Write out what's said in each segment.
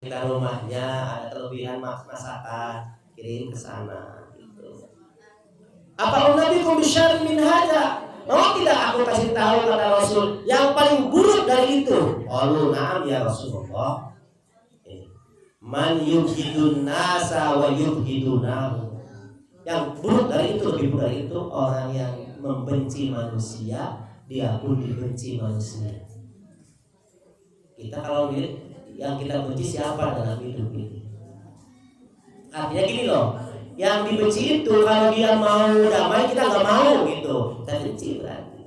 kita rumahnya ada kelebihan masakan, kirim ke sana gitu. Apa unabikum bisyarrin min hada? Mau tidak aku kasih tahu kata Rasul yang paling buruk dari itu? Qalu na'am ya Rasulullah. Man yubhidun nasa wa yubhidunahu. Yang buruk dari itu, lebih buruk dari itu orang yang membenci manusia, dia pun dibenci manusia. Kita kalau yang kita benci siapa dalam hidup ini? Artinya gini loh, yang dibenci itu kalau dia mau damai kita nggak mau gitu, kita benci berarti.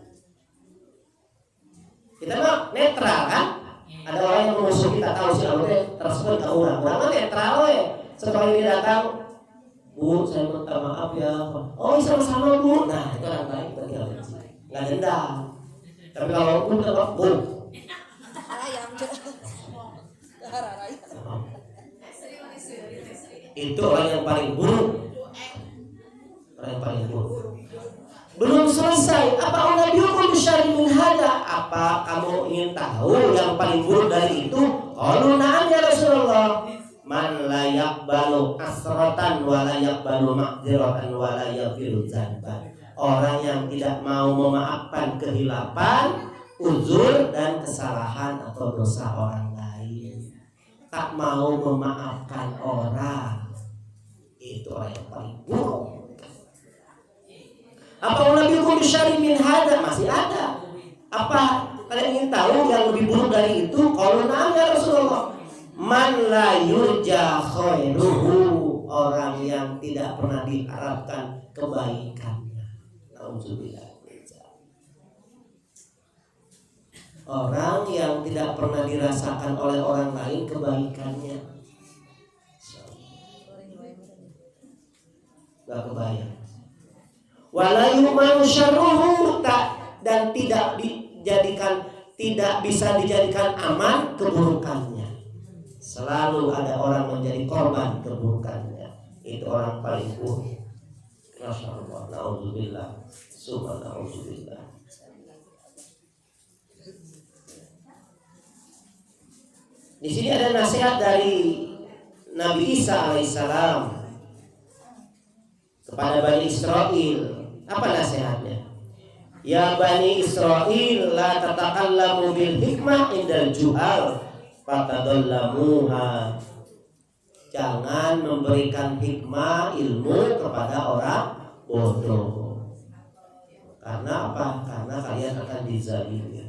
Kita mah netral kan? Ada orang yang musuh kita tahu sih namanya tersebut ke orang kan netral setelah ini datang, Bu saya minta maaf ya, oh sama-sama Bu, nah itu orang baik berarti nggak benci, nggak dendam. Tapi kalau Bu itu orang yang paling buruk. Orang yang paling buruk. Belum selesai. Apa unabiukum bisyarrin min hada? Apa kamu ingin tahu yang paling buruk dari itu? Qalu na'am ya Rasulullah. Man la yaqbalu asratan wa la yaqbalu ma'dziratan wa la yaghfiru dzanban. Orang yang tidak mau memaafkan kehilapan, uzur dan kesalahan atau dosa orang lain. Tak mau memaafkan orang. Itu orang yang paling buruk. Apa unabiukum bisyarrin min hada? Masih ada. Apa kalian ingin tahu yang lebih buruk dari itu? Qalu na'am ya Rasulullah. Man la yurja khairuhu, orang yang tidak pernah diharapkan kebaikannya. Nauzubillah. Orang yang tidak pernah dirasakan oleh orang lain kebaikannya. Gak kebayang. Wala yu'manu syarruhu, dan tidak bisa dijadikan aman keburukannya. Selalu ada orang menjadi korban keburukannya. Itu orang paling buruk. Masyaallah, naudzubillah, subhanallah. Di sini ada nasihat dari Nabi Isa alaihissalam kepada Bani Israel. Apa nasihatnya? Ya Bani Israel, la tatakallamu bil hikmah indal juhal fatadallamuha. Jangan memberikan hikmah ilmu kepada orang bodoh. Karena apa? Karena kalian akan dizalimi.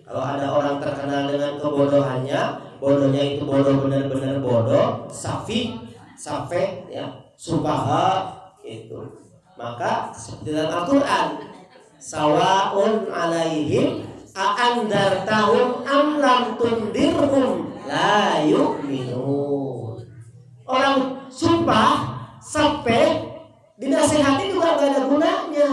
Kalau ada orang terkenal dengan kebodohannya, bodohnya itu bodoh benar-benar bodoh, safe ya, subaha itu. Maka seperti dalam Al-Qur'an, sawaun alaihim a'andartahum am lam tundirhum la yu'minun. Orang sumpah sampai dinasihati juga gak ada gunanya,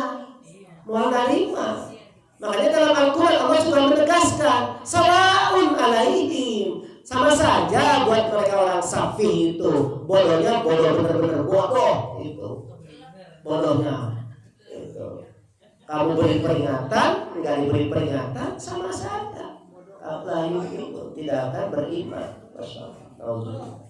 mau nerima. Makanya dalam Al-Quran Allah juga menegaskan sawaun alaihim, sama saja buat mereka orang safi itu. Bodohnya bodoh benar-benar bodoh itu. Bodohnya itu. Kamu beri peringatan, enggak diberi peringatan, sama saja. Kalau itu tidak akan beriman. Masyaallah.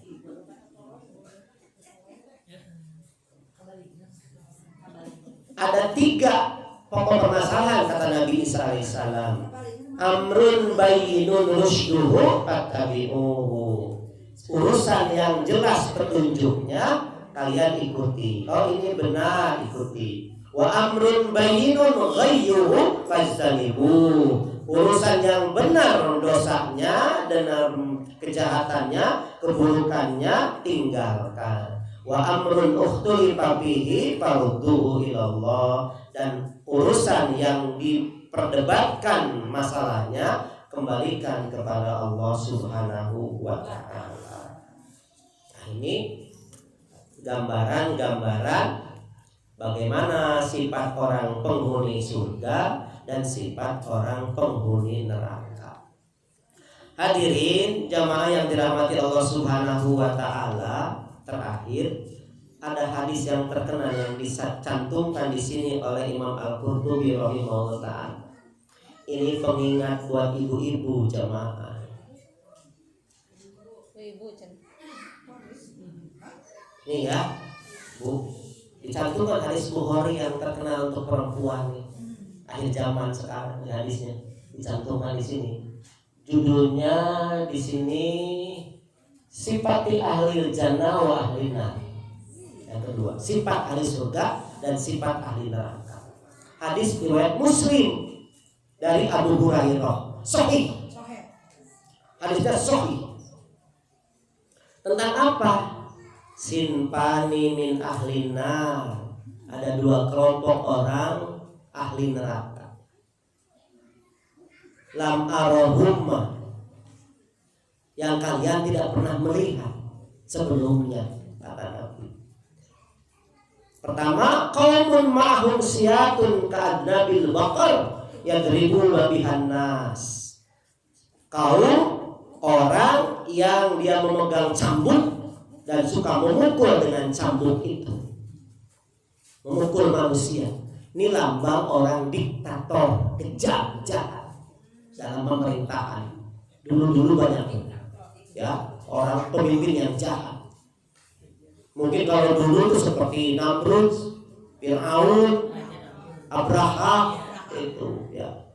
Ada 3 pokok permasalahan kata Nabi Isa alaihissalam. Amrun bayyinun rusyduhu fattabi'uhu. Urusan yang jelas petunjuknya kalian ikuti. Oh ini benar, ikuti. Wa amrun bayyinun ghayyuhu fajtanibu. Urusan yang benar dosanya dan kejahatannya, keburukannya tinggalkan. Wa amrun ukhtulifa fihi farudduhu ilallah. Dan urusan yang diperdebatkan masalahnya kembalikan kepada Allah Subhanahu wa ta'ala. Nah, ini gambaran-gambaran bagaimana sifat orang penghuni surga dan sifat orang penghuni neraka. Hadirin jamaah yang dirahmati Allah Subhanahu wa ta'ala, terakhir ada hadis yang terkenal yang dicantumkan di sini oleh Imam Al-Qurtubi rahimahullah ta'ala. Ini pengingat buat ibu-ibu jamaah. Nih ya, Bu, dicantumkan hadis Bukhari yang terkenal untuk perempuan nih. Akhir zaman sekarang hadisnya dicantumkan di sini. Judulnya di sini sifati ahli jannah wa ahli nar. Yang kedua, sifat ahli surga dan sifat ahli neraka. Hadis riwayat Muslim dari Abu Hurairah. Sahih. Hadisnya sahih. Tentang apa? Sinfani min ahli nar. Ada dua kelompok orang ahli neraka. Lam arahumma, yang kalian tidak pernah melihat sebelumnya, kata Nabi. Pertama, qaumun ma'hum siyatun ka'adnabil baqar yadribuna bihan nas. Kaum orang yang dia memegang cambuk dan suka memukul dengan cambuk itu, memukul manusia. Ini lambang orang diktator, kejam, jahat dalam pemerintahan. Dulu banyak ya orang pemimpin yang jahat. Mungkin kalau dulu itu seperti Namrud, Fir'aun, Abraham itu ya.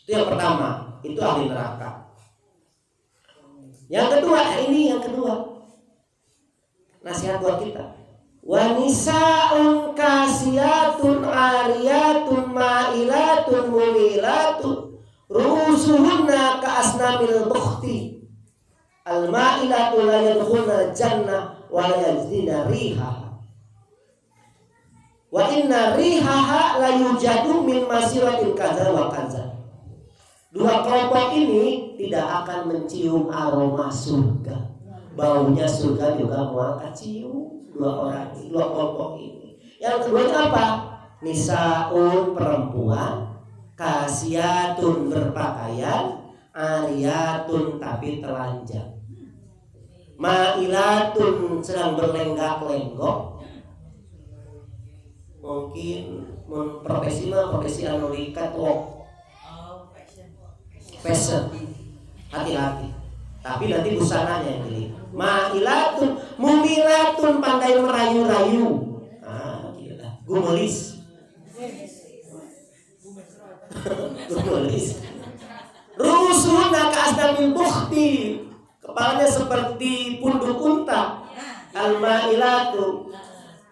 Itu yang pertama, itu ahli neraka. Yang kedua, yang kedua nasihat buat kita. Wa nisa'un kasiyatun ariyatun ma'ilatun mumilatun rusuhunna ka'asnamil bukhti al-ma'ilatu la yadkhulna jannah wa la yajidna rihaha wa inna rihaha la yujadu min masiratin kaza wa kaza. Dua kelompok ini tidak akan mencium aroma surga. Baunya surga juga mau angkat cium. Dua kelompok ini. Yang kedua apa? Nisaun, perempuan, kasiyatun, berpakaian, ariyatun, tapi telanjang, ma'ilatun, sedang berlenggak-lenggok. Mungkin profesi anu catwalk, fashion. Hati-hati. Tapi nanti busananya yang pilih. Ma'ilatun, mumilatun, pandai merayu-rayu. Gila. Gumelis. Gumelis. Rusuhna ka'asnamil bukhti, kepalanya seperti punduk unta. Al-ma'ilatu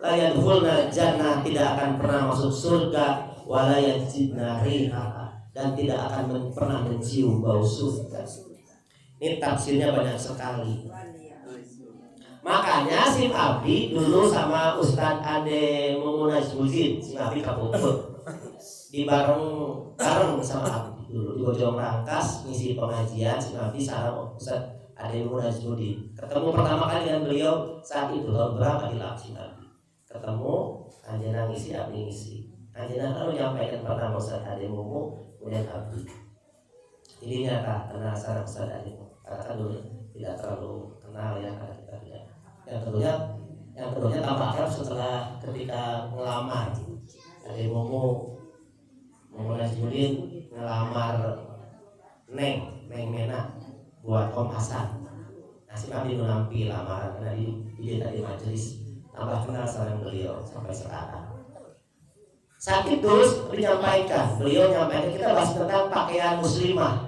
la yadkhulna jannah, tidak akan pernah masuk surga, wa la yajidna rihaha, dan tidak akan pernah mencium bau surga. Ini tafsirnya banyak sekali. Makanya Sim Abdi dulu sama Ustadz Ade Mumunajmudin, Sim Abdi kapuput di bareng sama Abdi dulu di Bojong Rangkas ngisi pengajian. Sim Abdi sama Ustadz Ade Mumunajmudin ketemu pertama kali dengan beliau saat itu tahun berapa di Sim Abdi ketemu Anjana ngisi, Abdi ngisi. Anjana lalu nyampaikan pertama Ustadz Ade Mumu, kemudian Abdi. Ini nyata kenal sama Ustadz Ade Mumu. Karena dulu tidak terlalu kenal ya kita tidak. Yang keduanya tambah akrab setelah ketika ngelamar. Dari Mumu Najmudin ngelamar Neng Mena buat Om Hasan. Nasib Abdi menampi lamaran karena di majelis. Tambah kenal sama beliau sampai sekarang. Saat itu beliau nyampaikan kita bahas tentang pakaian muslimah.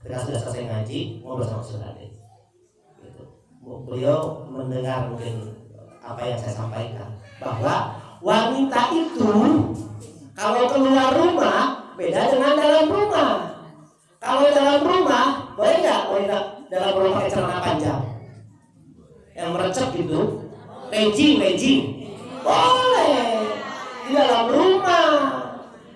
Ketika sudah selesai ngaji, ngobrol sama Ustaz Ade. Gitu. Beliau mendengar mungkin apa yang saya sampaikan, bahwa wanita itu kalau keluar rumah beda dengan dalam rumah. Kalau dalam rumah boleh nggak wanita dalam rumah pakai celana panjang yang merecep gitu, legging, boleh di dalam rumah.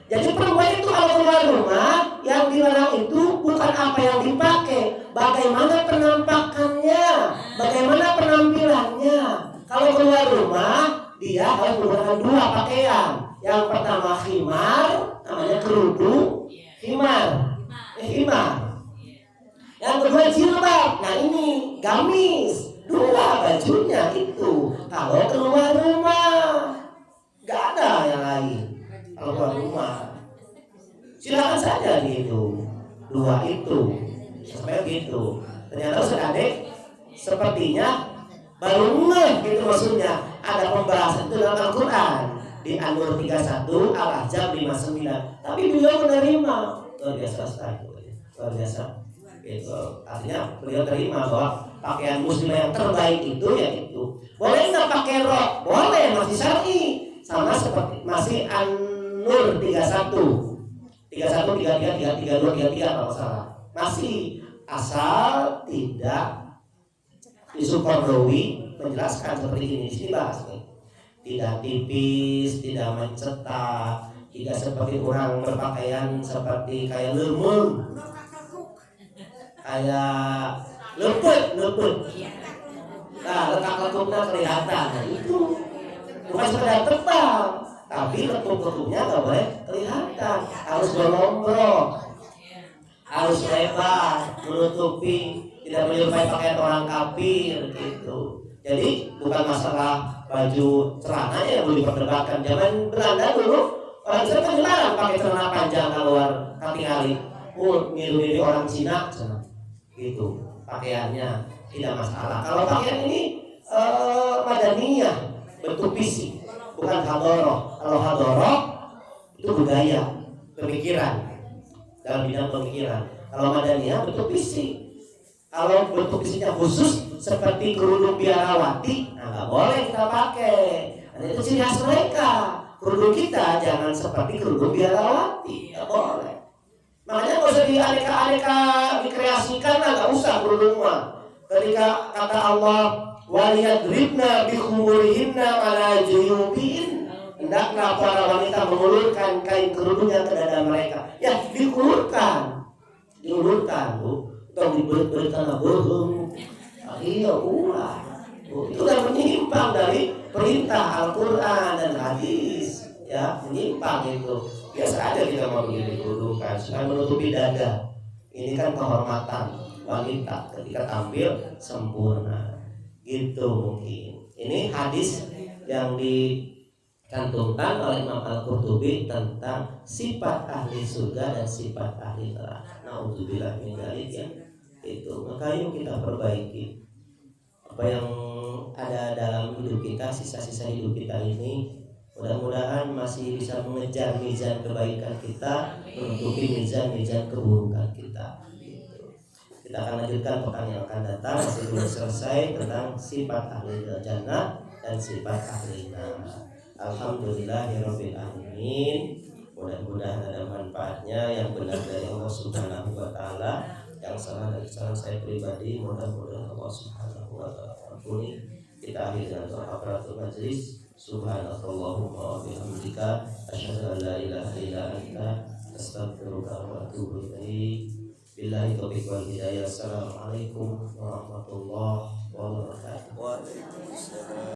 Jadi perempuan itu kalau keluar rumah, yang dilarang itu bukan apa yang dipakai, bagaimana penampakannya, bagaimana penampilannya. Kalau keluar rumah, dia harus menggunakan dua pakaian. Yang pertama khimar, namanya kerudung, khimar. Yang kedua jilbab. Nah ini gamis, dua bajunya itu. Kalau keluar rumah, nggak ada yang lain. Kalau keluar rumah silakan saja gitu, dua itu sampai gitu. Ternyata Ustaz Adek sepertinya baru ngeh gitu maksudnya. Ada pembahasan itu dalam Al-Quran di An-Nur 31, Al-Ahzab 59. Tapi beliau menerima. Luar biasa Ustaz. Luar biasa. Gitu. Artinya beliau terima bahwa pakaian muslimah yang terbaik itu ya itu. Boleh nggak pakai rok? Boleh, masih syar'i. Sama seperti masih An-Nur 31, 33, 33 kalau salah. Masih asal tidak Sukordowi menjelaskan seperti ini. Di sini bahas nih. Tidak tipis, tidak mencetak, tidak seperti orang berpakaian seperti kayak lemon, kayak leput. Nah, lekak-lekuknya kelihatan. Nah, itu bukan sekedar tebal, tapi lekuk-lekuknya nggak boleh kelihatan. Harus berlombrok, harus lebar, menutupi, tidak menyerupai pakaian orang kafir gitu. Jadi bukan masalah baju celananya yang boleh diperdebatkan. Zaman Belanda dulu orang Islam kan dilarang pakai celana panjang keluar kali-kali. Miru-miru orang Cina, gitu pakaiannya tidak masalah. Kalau pakaian ini madaniyah, bentuk fisik, bukan hadoroh. Kalau hadoroh itu budaya, pemikiran, dalam bidang pemikiran. Kalau madaniyah bentuk fisik. Kalau bentuk fisiknya khusus seperti kerudung biarawati, nah nggak boleh kita pakai. Dan itu ciri khas mereka. Kerudung kita jangan seperti kerudung biarawati, nggak boleh. Makanya nggak usah dianeka-aneka dikreasikan, nggak usah kerudung mah. Ketika kata Allah, waliyadribna bikhumurihinna ala juyubihin, hendaklah para wanita mengulurkan kain kerudungnya ke dada mereka. Ya diulurkan, bu. Kalau dibelit-belit karena bohong, iya ulah. Itu udah menyimpang dari perintah Al-Quran dan hadis, ya menyimpang itu. Biasa aja kita mau dituduhkan supaya menutupi dada. Ini kan kehormatan wanita ketika tampil sempurna, gitu mungkin. Ini hadis yang dicantumkan oleh Imam Al-Qurtubi tentang sifat ahli surga dan sifat ahli neraka. Nauzubillah min dzalik ya. Itu maka yuk kita perbaiki apa yang ada dalam hidup kita, sisa-sisa hidup kita ini. Mudah-mudahan masih bisa mengejar mizan kebaikan kita, menutupi mizan keburukan kita. Gitu. Kita akan lanjutkan pekan yang akan datang, masih belum selesai tentang sifat ahli jannah dan sifat ahli neraka. Alhamdulillahirabbil alamin. Mudah-mudahan ada manfaatnya. Yang benar dari Allah Subhanahu wa taala, yang salah dari saya pribadi, mudah-mudahan Allah Subhanahu wa taala ampuni. Kita akhiri dengan doa kafaratul majlis. Subhanallahumma wa bihamdika asyhadu an la ilaha illa anta astaghfiruka wa atubu ilaik. Billahi taufiq wal hidayah. Assalamualaikum warahmatullahi wabarakatuh.